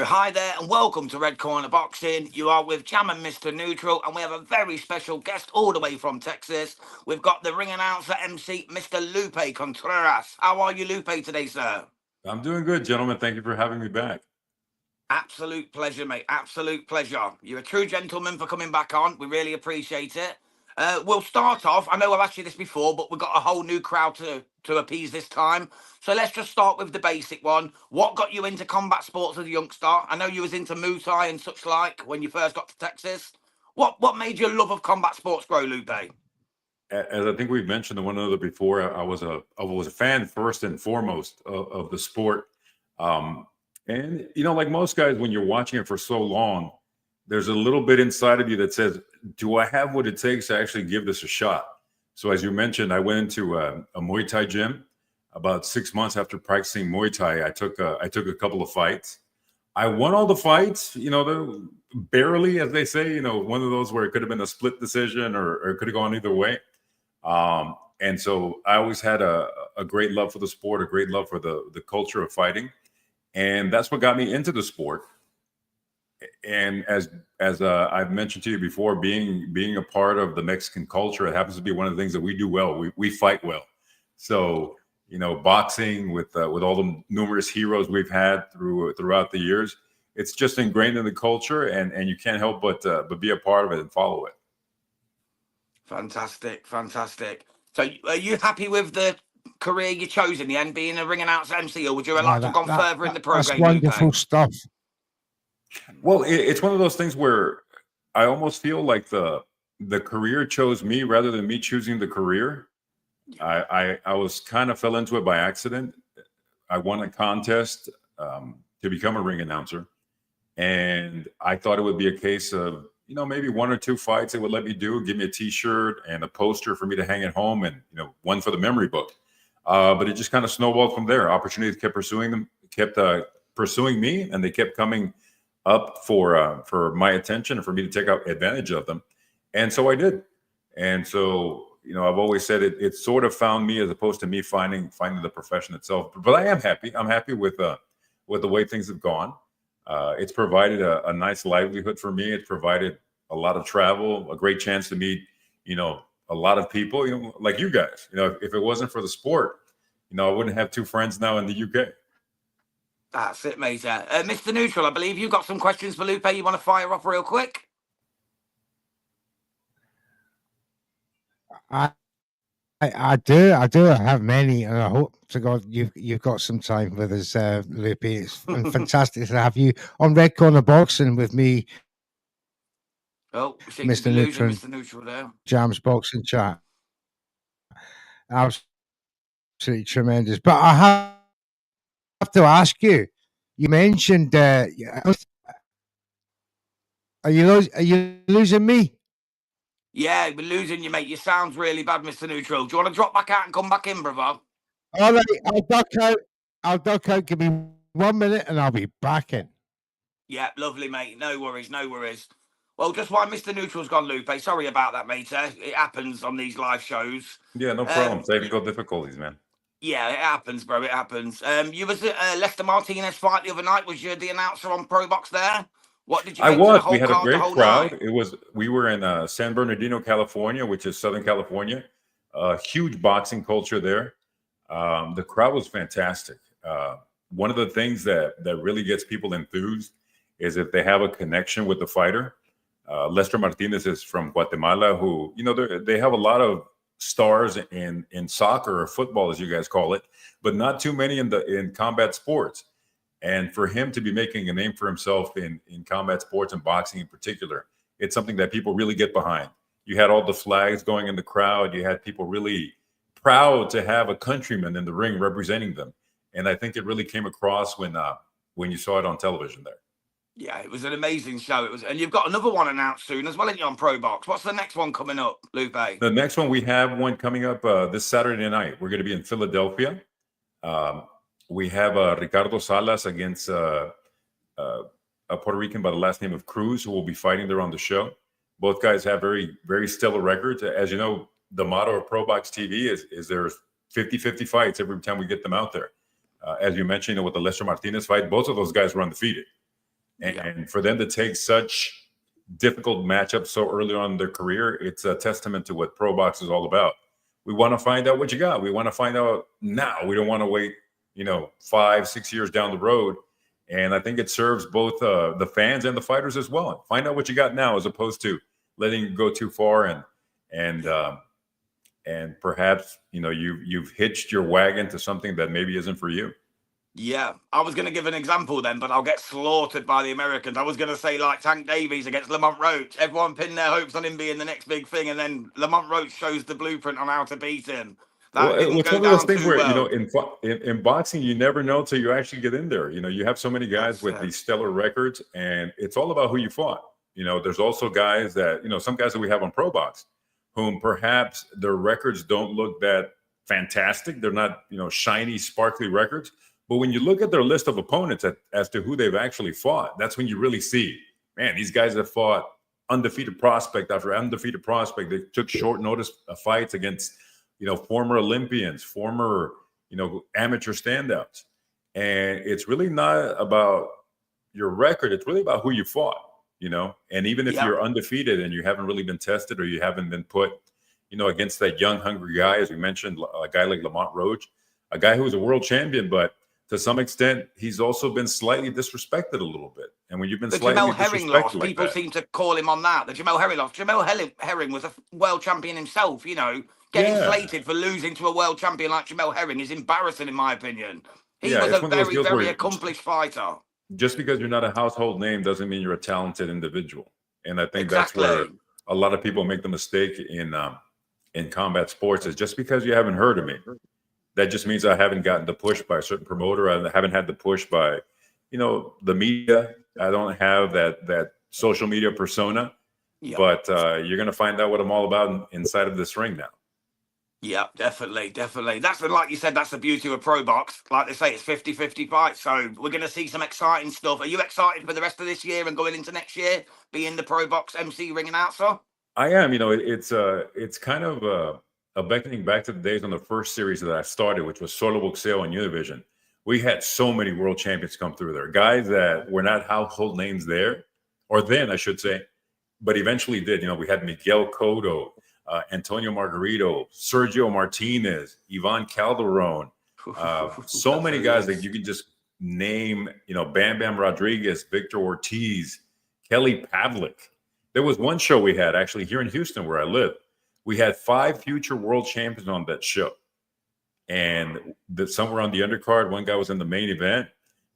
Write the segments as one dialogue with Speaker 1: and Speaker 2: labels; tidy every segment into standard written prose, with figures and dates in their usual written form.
Speaker 1: So hi there and welcome to Red Corner Boxing. You are with Jam and Mr. Neutral, and we have a very special guest all the way from Texas. We've got the ring announcer MC, Mr. Lupe Contreras. How are you, Lupe, today, sir?
Speaker 2: I'm doing good, gentlemen. Thank you for having me back.
Speaker 1: Absolute pleasure, mate. Absolute pleasure. You're a true gentleman for coming back on. We really appreciate it. We'll start off. I know I've asked you this before, but we've got a whole new crowd to appease this time. So let's just start with the basic one. What got you into combat sports as a youngster? I know you was into Muay Thai and such like when you first got to Texas. What made your love of combat sports grow, Lupe?
Speaker 2: As I think we've mentioned to one another before, I was a fan first and foremost of the sport. And like most guys, when you're watching it for so long, there's a little bit inside of you that says, "Do I have what it takes to actually give this a shot?" So, as you mentioned, I went into a Muay Thai gym. About 6 months after practicing Muay Thai, I took a couple of fights. I won all the fights, barely, as they say. One of those where it could have been a split decision or it could have gone either way. And so I always had a great love for the sport, a great love for the culture of fighting. And that's what got me into the sport. And as I've mentioned to you before, being a part of the Mexican culture, it happens to be one of the things that we do well. We fight well. So, boxing with all the numerous heroes we've had throughout the years, it's just ingrained in the culture, and you can't help but be a part of it and follow it.
Speaker 1: Fantastic. So are you happy with the career you chose in the end, being a ring announcer MC, or would you like to have gone further in the program?
Speaker 3: That's wonderful stuff.
Speaker 2: Well, it's one of those things where I almost feel like the career chose me rather than me choosing the career. I was kind of fell into it by accident. I won a contest to become a ring announcer, and I thought it would be a case of maybe one or two fights they would let me do, give me a T-shirt and a poster for me to hang at home, and one for the memory book. But it just kind of snowballed from there. Opportunities kept pursuing me, and they kept coming up for my attention and for me to take advantage of them. And so I did. And so, I've always said it sort of found me as opposed to me finding the profession itself. But I am happy. I'm happy with the way things have gone. It's provided a nice livelihood for me. It's provided a lot of travel, a great chance to meet, a lot of people, like you guys. If it wasn't for the sport, I wouldn't have two friends now in the UK.
Speaker 1: That's it, mate. Mr. Neutral, I believe you've got some questions for Lupe. You want to fire off real quick?
Speaker 3: I do. I have many, and I hope to God you've got some time with us, Lupe. It's fantastic to have you on Red Corner Boxing with me.
Speaker 1: Oh, Mr. Neutral there.
Speaker 3: Jam's Boxing Chat. Absolutely tremendous. But I have to ask you. You mentioned, are you losing me?
Speaker 1: Yeah, we're losing you, mate. You sound really bad, Mr. Neutral. Do you want to drop back out and come back in, brother?
Speaker 3: All right, I'll duck out. Give me 1 minute and I'll be back in.
Speaker 1: Yeah, lovely, mate. No worries. Well, just while Mr. Neutral's gone, Lupe, sorry about that, mate. It happens on these live shows.
Speaker 2: Yeah, no problem. Technical difficulties, man.
Speaker 1: Yeah, it happens, bro. It happens. You was at Lester Martinez fight the other night. Was you the announcer on Pro Box there? What did you think?
Speaker 2: We had a great crowd. We were in San Bernardino, California, which is Southern California. Huge boxing culture there. The crowd was fantastic. One of the things that really gets people enthused is if they have a connection with the fighter. Lester Martinez is from Guatemala, who, they have a lot of stars in soccer or football, as you guys call it, but not too many in combat sports. And for him to be making a name for himself in combat sports and boxing in particular, it's something that people really get behind. You had all the flags going in the crowd. You had people really proud to have a countryman in the ring representing them. And I think it really came across when you saw it on television there.
Speaker 1: Yeah, it was an amazing show. And you've got another one announced soon as well, ain't you, on Pro Box? What's the next one coming up, Lupe?
Speaker 2: The next one, we have one coming up this Saturday night. We're going to be in Philadelphia. We have Ricardo Salas against a Puerto Rican by the last name of Cruz, who will be fighting there on the show. Both guys have very, very stellar records. As you know, the motto of Pro Box TV is there's 50-50 fights every time we get them out there. As you mentioned, with the Lester Martinez fight, both of those guys were undefeated. And for them to take such difficult matchups so early on in their career, it's a testament to what pro box is all about. We want to find out what you got. We want to find out now. We don't want to wait, 5-6 years down the road. And I think it serves both the fans and the fighters as well. Find out what you got now, as opposed to letting it go too far and perhaps you've hitched your wagon to something that maybe isn't for you.
Speaker 1: Yeah, I was going to give an example then, but I'll get slaughtered by the Americans. I was going to say like Tank Davies against Lamont Roach. Everyone pinned their hopes on him being the next big thing, and then Lamont Roach shows the blueprint on how to beat him. That didn't
Speaker 2: it's
Speaker 1: go
Speaker 2: one of those
Speaker 1: down
Speaker 2: things
Speaker 1: too
Speaker 2: where
Speaker 1: well.
Speaker 2: in boxing you never know till you actually get in there. You have so many guys with these stellar records, and it's all about who you fought. There's also guys that some guys that we have on Pro Box, whom perhaps their records don't look that fantastic. They're not shiny, sparkly records. But when you look at their list of opponents as to who they've actually fought, that's when you really see, man, these guys have fought undefeated prospect after undefeated prospect. They took short notice fights against, former Olympians, former, amateur standouts. And it's really not about your record. It's really about who you fought, And even if you're undefeated and you haven't really been tested, or you haven't been put, against that young, hungry guy, as we mentioned, a guy like Lamont Roach, a guy who was a world champion, but to some extent, he's also been slightly disrespected a little bit. And when you've been slightly
Speaker 1: Jamel Herring loss,
Speaker 2: like
Speaker 1: people
Speaker 2: that,
Speaker 1: seem to call him on that. The Jamel Herring loss. Jamel Herring was a world champion himself, Getting slated for losing to a world champion like Jamel Herring is embarrassing, in my opinion. He was a very, very accomplished fighter.
Speaker 2: Just because you're not a household name doesn't mean you're a talented individual. And I think that's where a lot of people make the mistake in combat sports, is just because you haven't heard of me, that just means I haven't gotten the push by a certain promoter. I haven't had the push by, the media. I don't have that social media persona. Yeah. But you're going to find out what I'm all about inside of this ring now.
Speaker 1: Yeah, definitely. That's like you said, that's the beauty of Pro Box. Like they say, it's 50-50 fights. So we're going to see some exciting stuff. Are you excited for the rest of this year and going into next year, being the Pro Box MC ring announcer?
Speaker 2: I am. It's kind of a beckoning back to the days on the first series that I started, which was Solo Boxeo on Univision. We had so many world champions come through there, guys that were not household names there, or then I should say, but eventually did. We had Miguel Cotto, Antonio Margarito, Sergio Martinez, Ivan Calderon, so many guys that you can just name, Bam Bam Rodriguez, Victor Ortiz, Kelly Pavlik. There was one show we had actually here in Houston where I live. We had 5 future world champions on that show, and some were on the undercard. One guy was in the main event,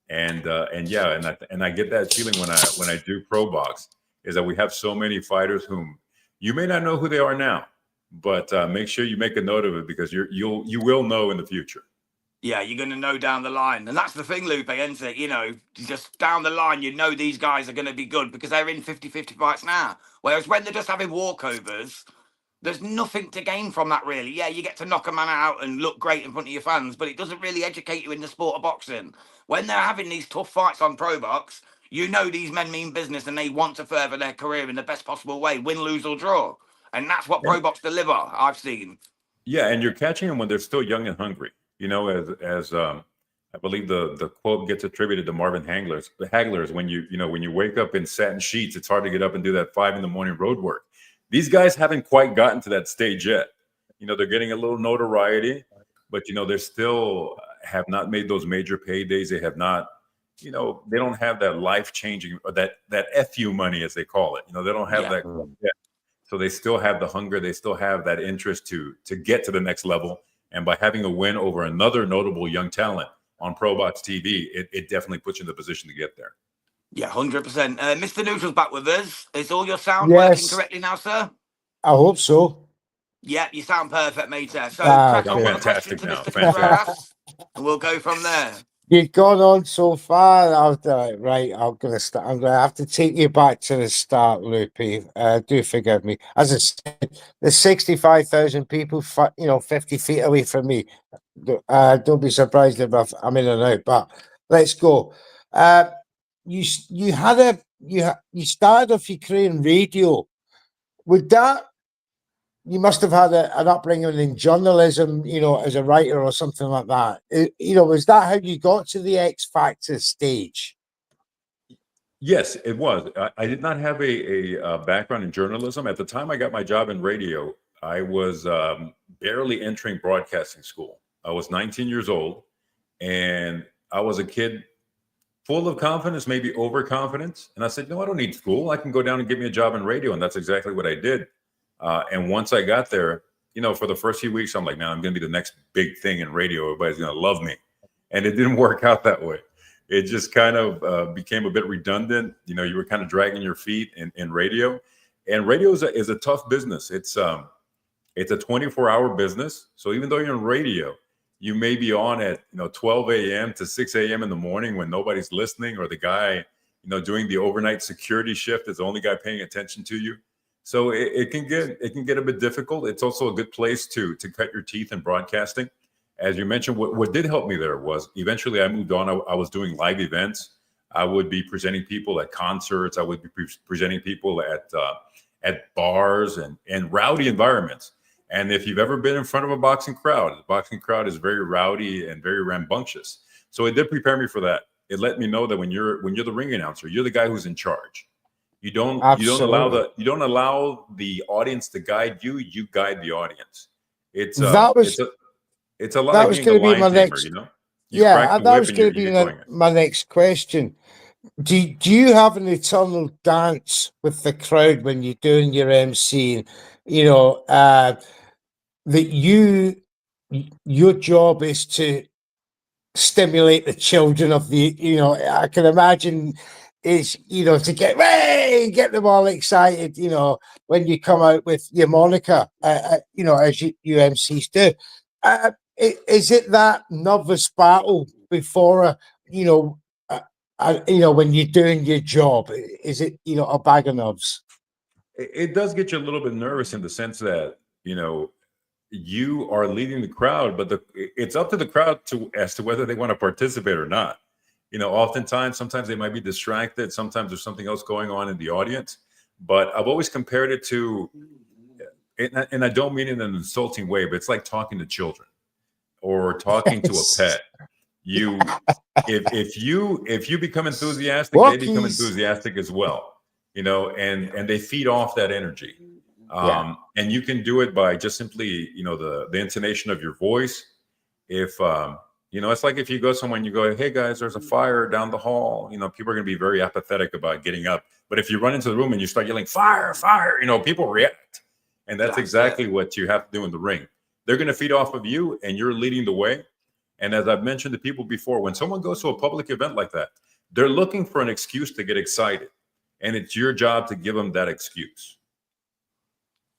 Speaker 2: and I get that feeling when I do Pro Box, is that we have so many fighters whom you may not know who they are now, but make sure you make a note of it, because you will know in the future.
Speaker 1: Yeah, you're going to know down the line. And that's the thing, Lupe, isn't it? Just down the line, these guys are going to be good because they're in 50-50 fights now. Whereas when they're just having walkovers, there's nothing to gain from that, really. Yeah, you get to knock a man out and look great in front of your fans, but it doesn't really educate you in the sport of boxing. When they're having these tough fights on Pro Box, these men mean business and they want to further their career in the best possible way, win, lose, or draw. And that's what Pro Box deliver, I've seen.
Speaker 2: Yeah, and you're catching them when they're still young and hungry. As I believe the quote gets attributed to Marvin Hagler. The Haglers, when you wake up in satin sheets, it's hard to get up and do that 5 a.m. road work. These guys haven't quite gotten to that stage yet. They're getting a little notoriety, but they still have not made those major paydays. They have not, they don't have that life-changing, or that FU money, as they call it. They don't have that yet. So they still have the hunger. They still have that interest to get to the next level. And by having a win over another notable young talent on Pro Box TV, it definitely puts you in the position to get there.
Speaker 1: Yeah, 100%. Mr. Neutral's back with us. Is all your sound working correctly now, sir?
Speaker 3: I hope so.
Speaker 1: Yeah, you sound perfect, mate. So crack on with the question to Mr. Contreras, and we'll go from there.
Speaker 3: You've gone on so far. Right, I'm gonna have to take you back to the start, Lupe. Do forgive me. As I said, there's 65,000 people, 50 feet away from me. Don't be surprised if I'm in and out. But let's go. You started off your career in radio. Would that? You must have had an upbringing in journalism, as a writer or something like that. Was that how you got to the X Factor stage?
Speaker 2: Yes, it was. I did not have a background in journalism. At the time I got my job in radio, I was barely entering broadcasting school. I was 19 years old, and I was a kid full of confidence, maybe overconfidence. And I said, no, I don't need school. I can go down and get me a job in radio. And that's exactly what I did. And once I got there, for the first few weeks, I'm like, man, I'm going to be the next big thing in radio. Everybody's going to love me. And it didn't work out that way. It just kind of became a bit redundant. You were kind of dragging your feet in radio. And radio is a tough business. It's a 24-hour business. So even though you're in radio, you may be on at 12 a.m. to 6 a.m. in the morning when nobody's listening, or the guy doing the overnight security shift is the only guy paying attention to you. So it can get a bit difficult. It's also a good place to cut your teeth in broadcasting. As you mentioned, what did help me there was eventually I moved on. I was doing live events. I would be presenting people at concerts. I would be presenting people at bars and rowdy environments. And if you've ever been in front of a boxing crowd, the boxing crowd is very rowdy and very rambunctious. So it did prepare me for that. It let me know that when you're the ring announcer, you're the guy who's in charge. You don't allow the audience to guide you. You guide the audience. It's a lot
Speaker 3: that
Speaker 2: like
Speaker 3: was
Speaker 2: being
Speaker 3: going
Speaker 2: a
Speaker 3: to be
Speaker 2: lion
Speaker 3: my
Speaker 2: tamer.
Speaker 3: next.
Speaker 2: You crack the
Speaker 3: That
Speaker 2: whip
Speaker 3: was
Speaker 2: and
Speaker 3: going to
Speaker 2: you
Speaker 3: be
Speaker 2: get going.
Speaker 3: my next question. Do you have an eternal dance with the crowd when you're doing your MC? That your job is to stimulate the children of I can imagine is to get them all excited when you come out with your moniker as you MCs do. Is it that nervous battle before when you're doing your job? Is it a bag of nerves?
Speaker 2: It does get you a little bit nervous in the sense that you are leading the crowd, but it's up to the crowd as to whether they want to participate or not. Sometimes they might be distracted. Sometimes there's something else going on in the audience. But I've always compared it to, and I don't mean it in an insulting way, but it's like talking to children or talking to a pet. If you become enthusiastic, they become enthusiastic as well. And they feed off that energy. And you can do it by just simply, the intonation of your voice. If, it's like if you go somewhere and you go, hey guys, there's a fire down the hall, people are going to be very apathetic about getting up. But if you run into the room and you start yelling, fire, fire, people react. And that's exactly what you have to do in the ring. They're going to feed off of you and you're leading the way. And as I've mentioned to people before, when someone goes to a public event like that, they're looking for an excuse to get excited. And it's your job to give them that excuse.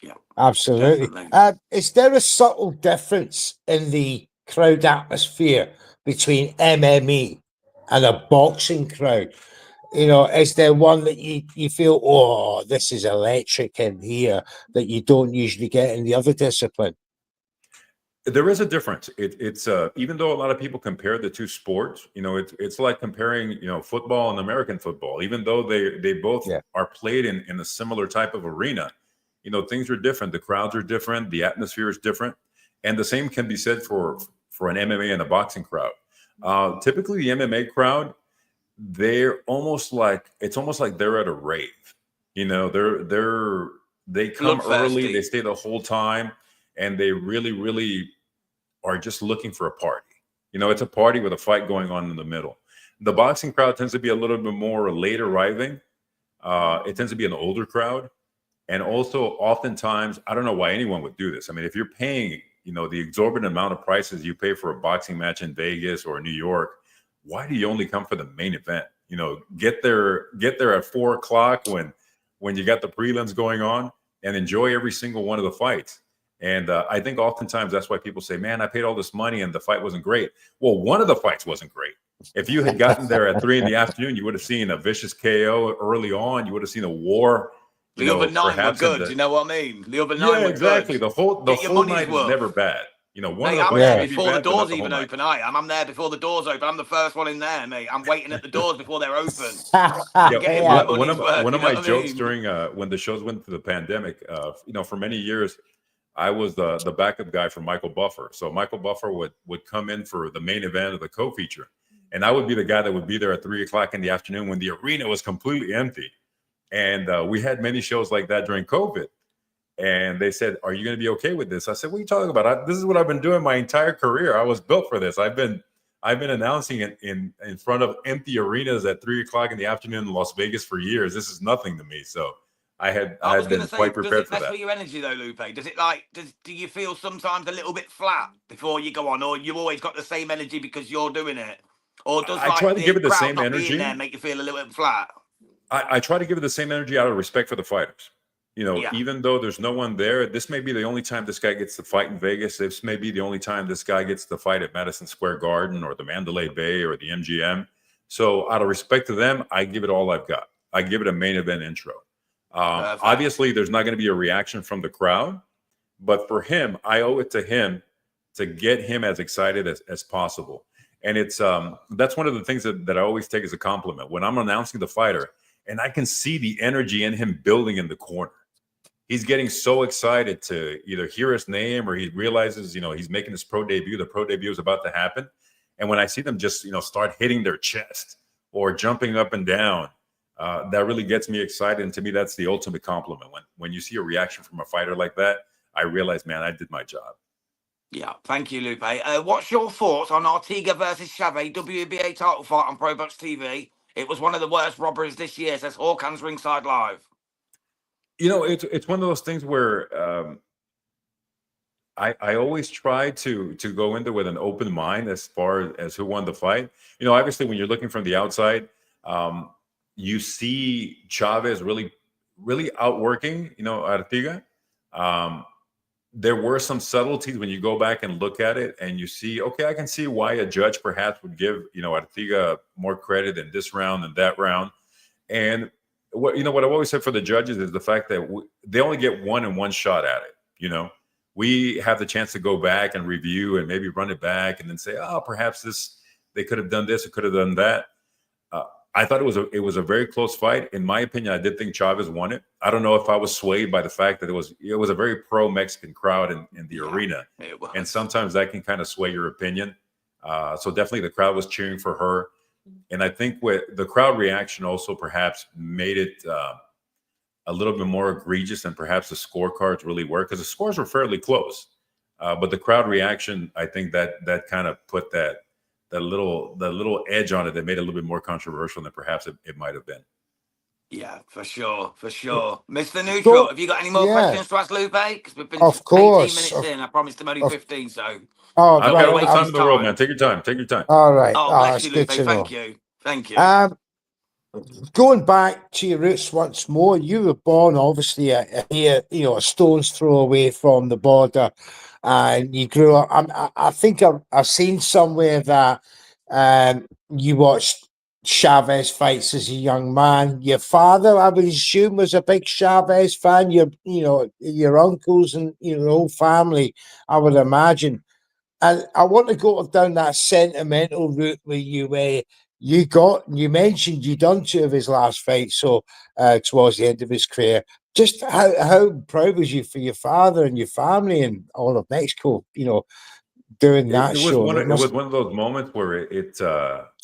Speaker 3: Yeah, absolutely. Is there a subtle difference in the crowd atmosphere between MMA and a boxing crowd? Is there one that you feel, oh, this is electric in here that you don't usually get in the other discipline?
Speaker 2: There is a difference. It's even though a lot of people compare the two sports, it's like comparing, football and American football. Even though they both are played in a similar type of arena, things are different. The crowds are different. The atmosphere is different. And the same can be said for an MMA and a boxing crowd. Typically the MMA crowd, it's almost like they're at a rave. They come early, they stay the whole time, and they really, really are just looking for a party. It's a party with a fight going on in the middle. The boxing crowd tends to be a little bit more late arriving. It tends to be an older crowd. And also oftentimes, I don't know why anyone would do this. I mean, if you're paying, the exorbitant amount of prices you pay for a boxing match in Vegas or New York, why do you only come for the main event? Get there at 4:00 when you got the prelims going on and enjoy every single one of the fights. And I think oftentimes that's why people say, man, I paid all this money and the fight wasn't great. Well, one of the fights wasn't great. If you had gotten there at 3 p.m, you would have seen a vicious KO early on. You would have seen a war.
Speaker 1: The other 9 were good. Do you know what I mean? The other 9 were
Speaker 2: exactly.
Speaker 1: good.
Speaker 2: The whole night is never bad. One
Speaker 1: mate,
Speaker 2: of the
Speaker 1: I'm there before
Speaker 2: bad,
Speaker 1: the doors even open. I'm there before the doors open. I'm the first one in there, mate. I'm waiting at the doors before they're open.
Speaker 2: One of my jokes during when the shows went through the pandemic, for many years, I was the backup guy for Michael Buffer. So Michael Buffer would come in for the main event of the co-feature. And I would be the guy that would be there at 3 o'clock in the afternoon when the arena was completely empty. And we had many shows like that during COVID. And they said, "Are you going to be okay with this?" I said, "What are you talking about? This is what I've been doing my entire career. I was built for this. I've been announcing it in front of empty arenas at 3 o'clock in the afternoon in Las Vegas for years. This is nothing to me." So I had been quite prepared for
Speaker 1: Does it mess
Speaker 2: that.
Speaker 1: with your energy though, Lupe? Does it do you feel sometimes a little bit flat before you go on, or you always got the same energy because you're doing it? Or does
Speaker 2: I try to give
Speaker 1: the
Speaker 2: it the
Speaker 1: crowd
Speaker 2: same
Speaker 1: not being
Speaker 2: energy.
Speaker 1: there make you feel a little bit flat?
Speaker 2: I try to give it the same energy out of respect for the fighters.
Speaker 1: Yeah.
Speaker 2: Even though there's no one there, this may be the only time this guy gets to fight in Vegas. This may be the only time this guy gets to fight at Madison Square Garden or the Mandalay Bay or the MGM. So out of respect to them, I give it all I've got. I give it a main event intro. Obviously, there's not going to be a reaction from the crowd, but for him, I owe it to him to get him as excited as possible. And it's that's one of the things that I always take as a compliment when I'm announcing the fighter and I can see the energy in him building in the corner. He's getting so excited to either hear his name or he realizes, he's making his pro debut. The pro debut is about to happen. And when I see them just, start hitting their chest or jumping up and down, that really gets me excited. And to me, that's the ultimate compliment. When you see a reaction from a fighter like that, I realize, man, I did my job.
Speaker 1: Yeah, thank you, Lupe. What's your thoughts on Ortega versus Chavez WBA title fight on ProBox TV? It was one of the worst robberies this year, says Hawkins Ringside Live.
Speaker 2: It's one of those things where I always try to go into with an open mind as far as who won the fight. Obviously, when you're looking from the outside, you see Chavez really, really outworking, Ortega. There were some subtleties when you go back and look at it and you see, okay, I can see why a judge perhaps would give, Ortega more credit in this round than that round. And what I've always said for the judges is the fact that they only get one shot at it. We have the chance to go back and review and maybe run it back and then say, oh, perhaps they could have done this or could have done that. I thought it was a very close fight. In my opinion, I did think Chavez won it. I don't know if I was swayed by the fact that it was a very pro-Mexican crowd in the arena. And sometimes that can kind of sway your opinion. So definitely the crowd was cheering for her. And I think the crowd reaction also perhaps made it a little bit more egregious than perhaps the scorecards really were, because the scores were fairly close. But the crowd reaction, I think that kind of put that little edge on it that made it a little bit more controversial than perhaps it might have been.
Speaker 1: Yeah, for sure. Mr. Neutral, have you got any more questions to ask Lupe? Because we've been 18 minutes in. I promised him only 15, so.
Speaker 2: I've got all the time in the world, man. Take your time.
Speaker 3: All right.
Speaker 1: Oh, bless you, Lupe. Thank you.
Speaker 3: Going back to your roots once more, you were born obviously here, a stone's throw away from the border, and you grew up. I think I've seen somewhere that you watched Chavez fights as a young man. Your father, I would assume, was a big Chavez fan. Your uncles and your whole family, I would imagine. And I want to go down that sentimental route where you mentioned you done 2 of his last fights, so towards the end of his career. Just how proud was you for your father and your family and all of Mexico, doing that show?
Speaker 2: It was one of those moments where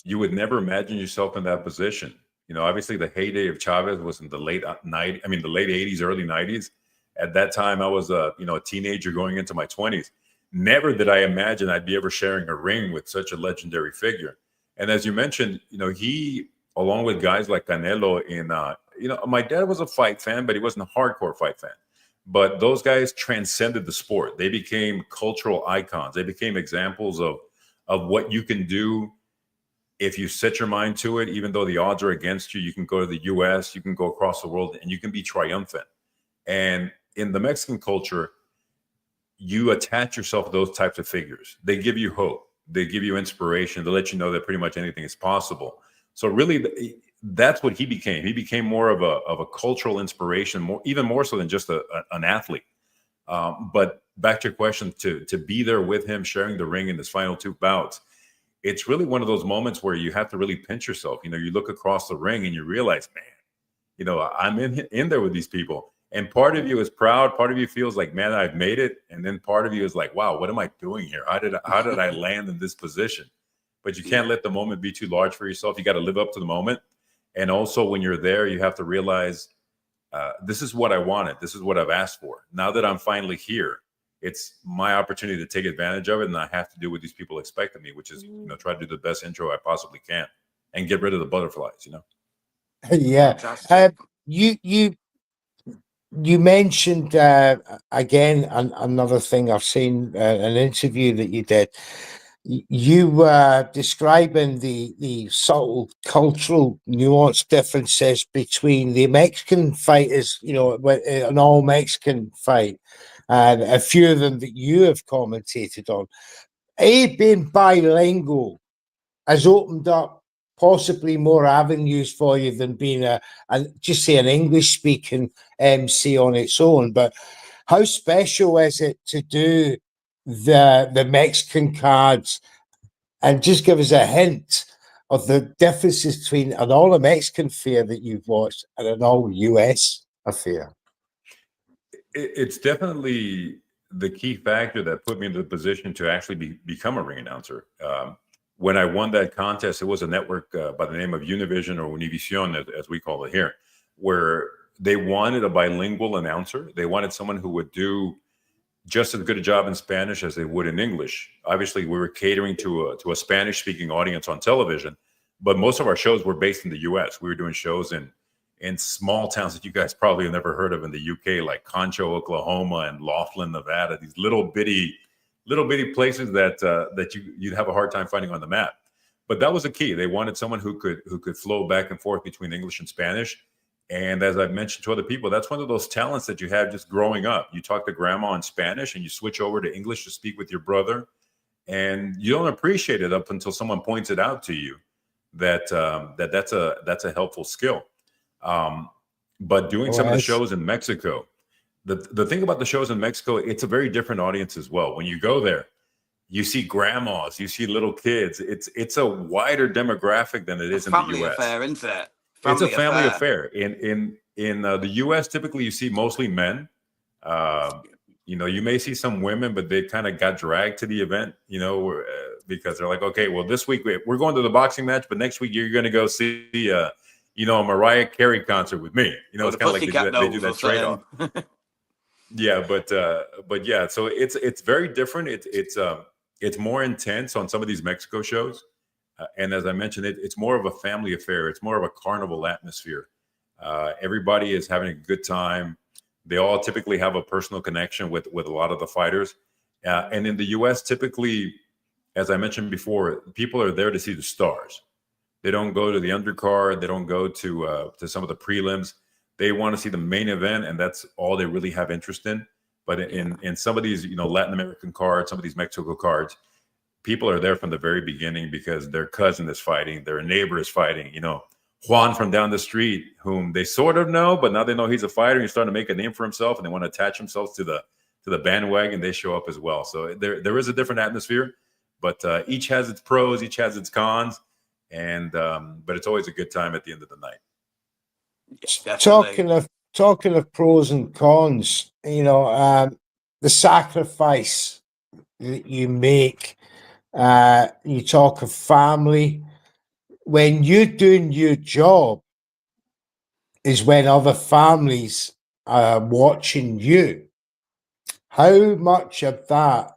Speaker 2: you would never imagine yourself in that position. Obviously the heyday of Chavez was in the late 80s, early 90s. At that time, I was a teenager going into my 20s. Never did I imagine I'd be ever sharing a ring with such a legendary figure. And as you mentioned, he, along with guys like Canelo my dad was a fight fan, but he wasn't a hardcore fight fan. But those guys transcended the sport. They became cultural icons. They became examples of what you can do if you set your mind to it. Even though the odds are against you, you can go to the U.S., you can go across the world, and you can be triumphant. And in the Mexican culture, you attach yourself to those types of figures. They give you hope. They give you inspiration. They let you know that pretty much anything is possible. So really, that's what he became. He became more of a cultural inspiration, even more so than just an athlete. But back to your question, to be there with him, sharing the ring in his final 2 bouts, it's really one of those moments where you have to really pinch yourself. You look across the ring and you realize, man, I'm in there with these people. And part of you is proud. Part of you feels like, man, I've made it. And then part of you is like, wow, what am I doing here? How did I land in this position? but you can't let the moment be too large for yourself. You got to live up to the moment. And also when you're there, you have to realize this is what I wanted. This is what I've asked for. Now that I'm finally here, it's my opportunity to take advantage of it. And I have to do what these people expect of me, which is, try to do the best intro I possibly can and get rid of the butterflies,
Speaker 3: Yeah. You mentioned again another thing I've seen an interview that you did. You were describing the subtle cultural nuance differences between the Mexican fighters, an all Mexican fight, and a few of them that you have commentated on. Being bilingual has opened up possibly more avenues for you than being just say an English speaking MC on its own. But how special is it to do the Mexican cards, and just give us a hint of the differences between an all Mexican affair that you've watched and an all US affair?
Speaker 2: It's definitely the key factor that put me in the position to actually become a ring announcer. When I won that contest, it was a network by the name of Univision, or Univision, as we call it here, where they wanted a bilingual announcer. They wanted someone who would do just as good a job in Spanish as they would in English. Obviously, we were catering to a Spanish-speaking audience on television, but most of our shows were based in the U.S. We were doing shows in small towns that you guys probably have never heard of in the U.K., like Concho, Oklahoma, and Laughlin, Nevada. These little bitty places that you'd have a hard time finding on the map. But that was the key. They wanted someone who could flow back and forth between English and Spanish. And as I've mentioned to other people, that's one of those talents that you have just growing up. You talk to grandma in Spanish and you switch over to English to speak with your brother, and you don't appreciate it up until someone points it out to you that's a helpful skill. But doing some of the shows in Mexico, the thing about the shows in Mexico, it's a very different audience as well. When you go there, you see grandmas, you see little kids. It's a wider demographic than it is in the U.S.
Speaker 1: Affair, isn't it?
Speaker 2: It's a family affair. In the U.S., typically you see mostly men. You may see some women, but they kind of got dragged to the event, because they're like, okay, well, this week we're going to the boxing match, but next week you're going to go see, a Mariah Carey concert with me. It's kind of like they do that trade-off. Yeah, but yeah, so it's very different. It's more intense on some of these Mexico shows. And as I mentioned, it's more of a family affair. It's more of a carnival atmosphere. Everybody is having a good time. They all typically have a personal connection with a lot of the fighters. And in the U.S., typically, as I mentioned before, people are there to see the stars. They don't go to the undercard. They don't go to some of the prelims. They want to see the main event, and that's all they really have interest in. But in some of these, Latin American cards, some of these Mexico cards, people are there from the very beginning because their cousin is fighting, their neighbor is fighting, Juan from down the street, whom they sort of know, but now they know he's a fighter. He's starting to make a name for himself, and they want to attach themselves to the bandwagon. They show up as well. So there is a different atmosphere, but each has its pros, each has its cons, and but it's always a good time at the end of the night.
Speaker 3: Talking of pros and cons, the sacrifice that you make. You talk of family. When you're doing your job is when other families are watching you. How much of that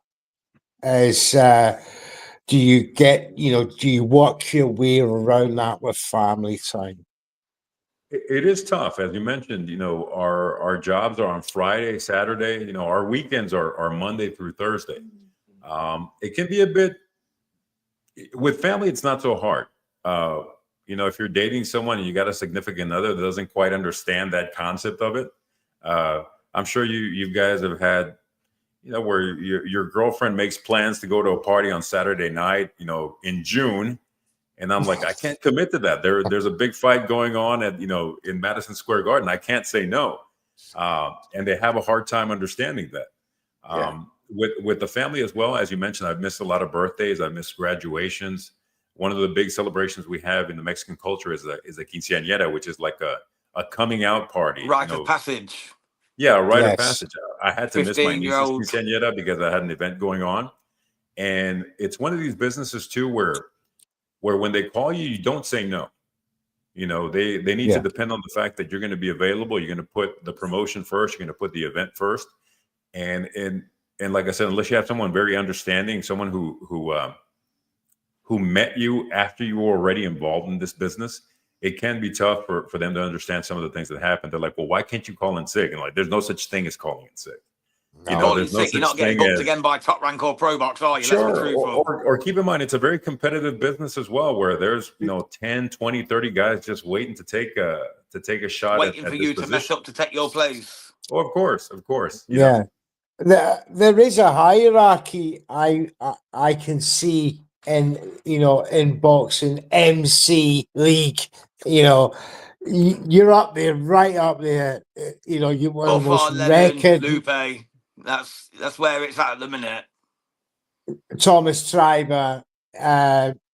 Speaker 3: is do you get, do you work your way around that with family time?
Speaker 2: It is tough. As you mentioned, our jobs are on Friday, Saturday, our weekends are Monday through Thursday. It can be a bit, with family, it's not so hard. If you're dating someone and you got a significant other that doesn't quite understand that concept of it, I'm sure you guys have had, where your girlfriend makes plans to go to a party on Saturday night, in June. And I'm like, I can't commit to that. There's a big fight going on in Madison Square Garden. I can't say no. And they have a hard time understanding that. With the family as well, as you mentioned, I've missed a lot of birthdays. I've missed graduations. One of the big celebrations we have in the Mexican culture is a quinceañera, which is like a coming out party.
Speaker 1: Rite of passage.
Speaker 2: Yeah, rite of passage. I had to miss my niece's quinceañera because I had an event going on. And it's one of these businesses too where where when they call you, you don't say no. They need to depend on the fact that you're going to be available. You're going to put the promotion first. You're going to put the event first. And like I said, unless you have someone very understanding, someone who met you after you were already involved in this business, it can be tough for them to understand some of the things that happen. They're like, well, why can't you call in sick? And like, there's no such thing as calling in sick. There's no
Speaker 1: sick. You're not
Speaker 2: such
Speaker 1: getting
Speaker 2: thing
Speaker 1: booked
Speaker 2: as
Speaker 1: again by Top Rank or Pro Box, are you?
Speaker 2: sure.
Speaker 1: Let's be truthful.
Speaker 2: Or keep in mind, it's a very competitive business as well, where there's 10, 20, 30 guys just waiting to take a shot
Speaker 1: waiting
Speaker 2: at
Speaker 1: for
Speaker 2: this
Speaker 1: you to
Speaker 2: position.
Speaker 1: mess up to take your place.
Speaker 2: Oh, of course.
Speaker 3: Yeah. There is a hierarchy I can see in boxing MC league. You're up there, right up there. You're one of the most record.
Speaker 1: Lupe. That's where it's at the minute.
Speaker 3: Thomas Triber,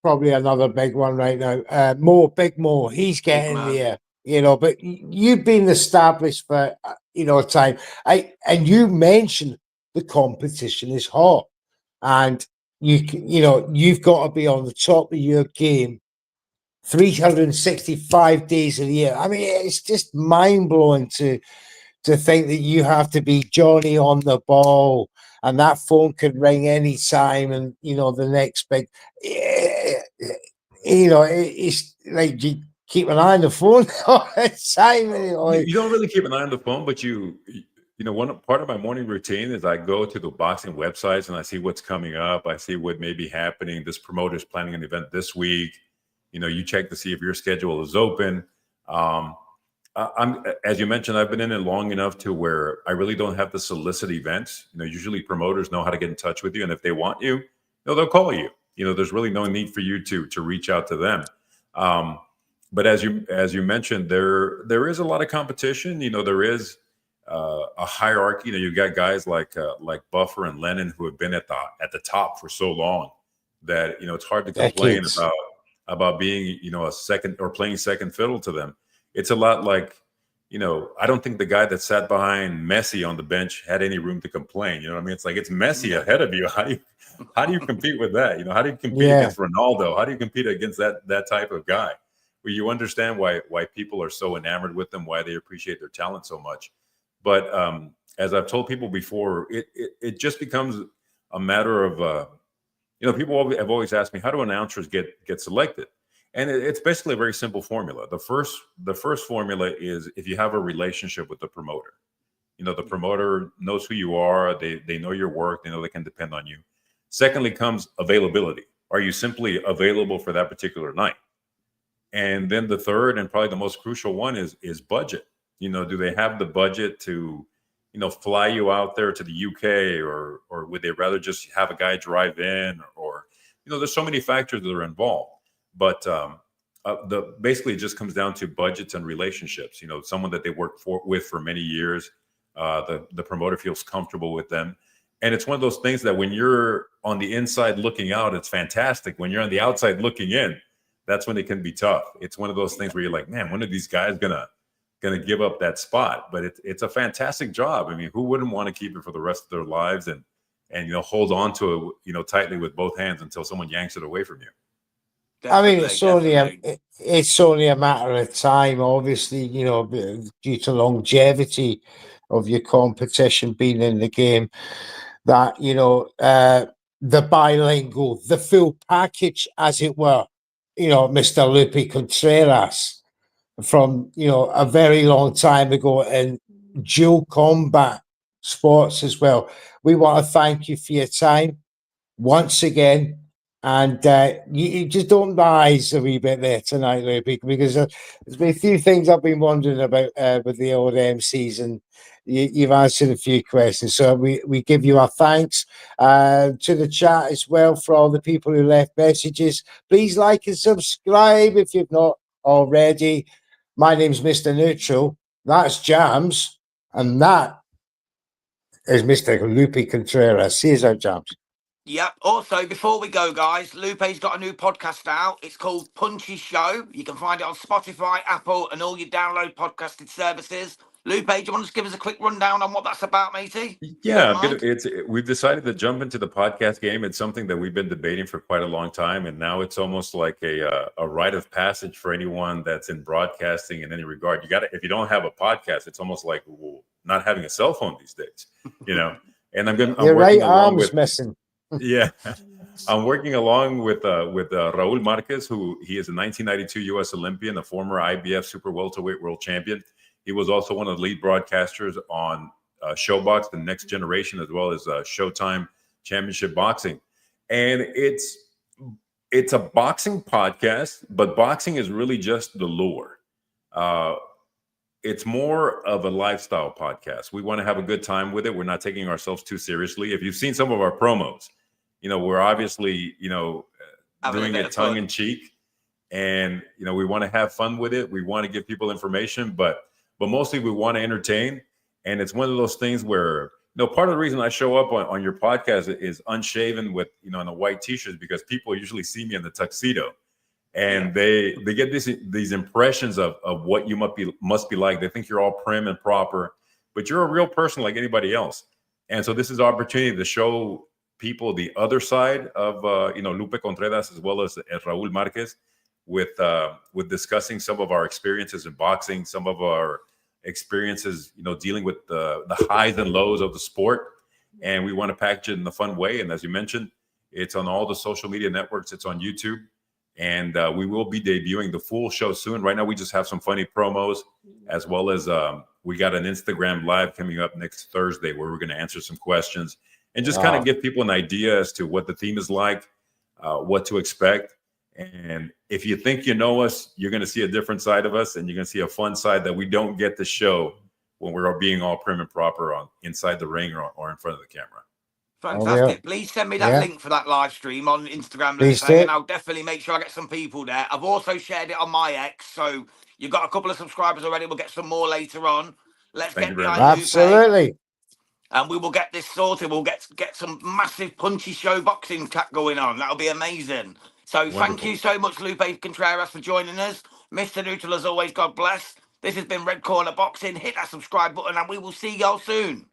Speaker 3: probably another big one right now. Big Mo, he's getting there. But you've been established for time. And you mentioned the competition is hot, and you've got to be on the top of your game 365 days of the year. I mean, it's just mind blowing to think that you have to be Johnny on the ball, and that phone could ring any time, and the next big, it's like you keep an eye on the phone all the time.
Speaker 2: You don't really keep an eye on the phone, but one part of my morning routine is I go to the boxing websites and I see what's coming up. I see what may be happening. This promoter's planning an event this week. You check to see if your schedule is open. As you mentioned, I've been in it long enough to where I really don't have to solicit events. Usually promoters know how to get in touch with you, and if they want you, they'll call you. There's really no need for you to reach out to them. But as you mentioned, there is a lot of competition. There is a hierarchy. You've got guys like Buffer and Lennon who have been at the top for so long that it's hard to complain about being a second or playing second fiddle to them. It's a lot like, I don't think the guy that sat behind Messi on the bench had any room to complain. You know what I mean? It's like, it's Messi ahead of you. How do you compete with that? How do you compete against Ronaldo? How do you compete against that type of guy? Where you understand why people are so enamored with them, why they appreciate their talent so much. But as I've told people before, it just becomes a matter of, people have always asked me, how do announcers get selected? And it's basically a very simple formula. The first formula is if you have a relationship with the promoter. The promoter knows who you are. They know your work. They know they can depend on you. Secondly comes availability. Are you simply available for that particular night? And then the third and probably the most crucial one is budget. Do they have the budget to, fly you out there to the UK, or would they rather just have a guy drive in, or there's so many factors that are involved. But basically it just comes down to budgets and relationships. Someone that they work with for many years, the promoter feels comfortable with them. And it's one of those things that when you're on the inside looking out, it's fantastic. When you're on the outside looking in, that's when it can be tough. It's one of those things where you're like, man, when are these guys gonna give up that spot? But it's a fantastic job. I mean, who wouldn't want to keep it for the rest of their lives and hold on to it, tightly with both hands until someone yanks it away from you?
Speaker 3: Definitely, I mean, it's only a matter of time, obviously, due to longevity of your competition being in the game, that, the bilingual, the full package, as it were, Mr. Lupe Contreras from, a very long time ago in dual combat sports as well. We want to thank you for your time once again. And you just opened my eyes a wee bit there tonight, Lupe, because there's been a few things I've been wondering about with the old MCs, and you've answered a few questions. So we give you our thanks to the chat as well for all the people who left messages. Please like and subscribe if you've not already. My name's Mr. Neutral. That's Jams. And that is Mr. Lupe Contreras. See you out, Jams.
Speaker 1: Yep. Also, before we go, guys, Lupe's got a new podcast out. It's called Punchy Show. You can find it on Spotify, Apple, and all your download podcasted services. Lupe, do you want to just give us a quick rundown on what that's about, matey?
Speaker 2: Yeah, we've decided to jump into the podcast game. It's something that we've been debating for quite a long time, and now it's almost like a rite of passage for anyone that's in broadcasting in any regard. You got to, if you don't have a podcast, it's almost like not having a cell phone these days, you know. And I'm
Speaker 3: Your right
Speaker 2: working along
Speaker 3: arm's
Speaker 2: with
Speaker 3: missing.
Speaker 2: yeah, I'm working along with Raul Marquez, who he is a 1992 U.S. Olympian, a former IBF super welterweight world champion. He was also one of the lead broadcasters on Showbox, the Next Generation, as well as Showtime Championship Boxing. And it's a boxing podcast, but boxing is really just the lure. It's more of a lifestyle podcast. We want to have a good time with it. We're not taking ourselves too seriously. If you've seen some of our promos, you know, we're obviously, you know, doing it tongue in cheek, and, you know, we want to have fun with it. We want to give people information, but mostly we want to entertain. And it's one of those things where, you know, part of the reason I show up on your podcast is unshaven with, you know, in a white t-shirt, because people usually see me in the tuxedo, and they get these impressions of what you must be like. They think you're all prim and proper, but you're a real person like anybody else. And so this is an opportunity to show people the other side of, you know, Lupe Contreras, as well as Raul Marquez, with discussing some of our experiences in boxing, some of our experiences, you know, dealing with the highs and lows of the sport. And we want to package it in a fun way. And as you mentioned, it's on all the social media networks. It's on YouTube. And we will be debuting the full show soon. Right now, we just have some funny promos, as well as we got an Instagram live coming up next Thursday, where we're going to answer some questions and just kind of give people an idea as to what the theme is like, what to expect. And if you think you know us, you're going to see a different side of us, and you're going to see a fun side that we don't get to show when we're being all prim and proper on inside the ring or in front of the camera.
Speaker 1: Fantastic. Please send me that link for that live stream on Instagram, Lupe, and I'll definitely make sure I get some people there. I've also shared it on my X, so you've got a couple of subscribers already. We'll get some more later on. Let's get behind Lupe.
Speaker 3: Absolutely.
Speaker 1: And we will get this sorted. We'll get some massive punchy show boxing going on. That'll be amazing. So thank you so much, Lupe Contreras, for joining us. Mr. Neutral, as always, God bless. This has been Red Corner Boxing. Hit that subscribe button, and we will see y'all soon.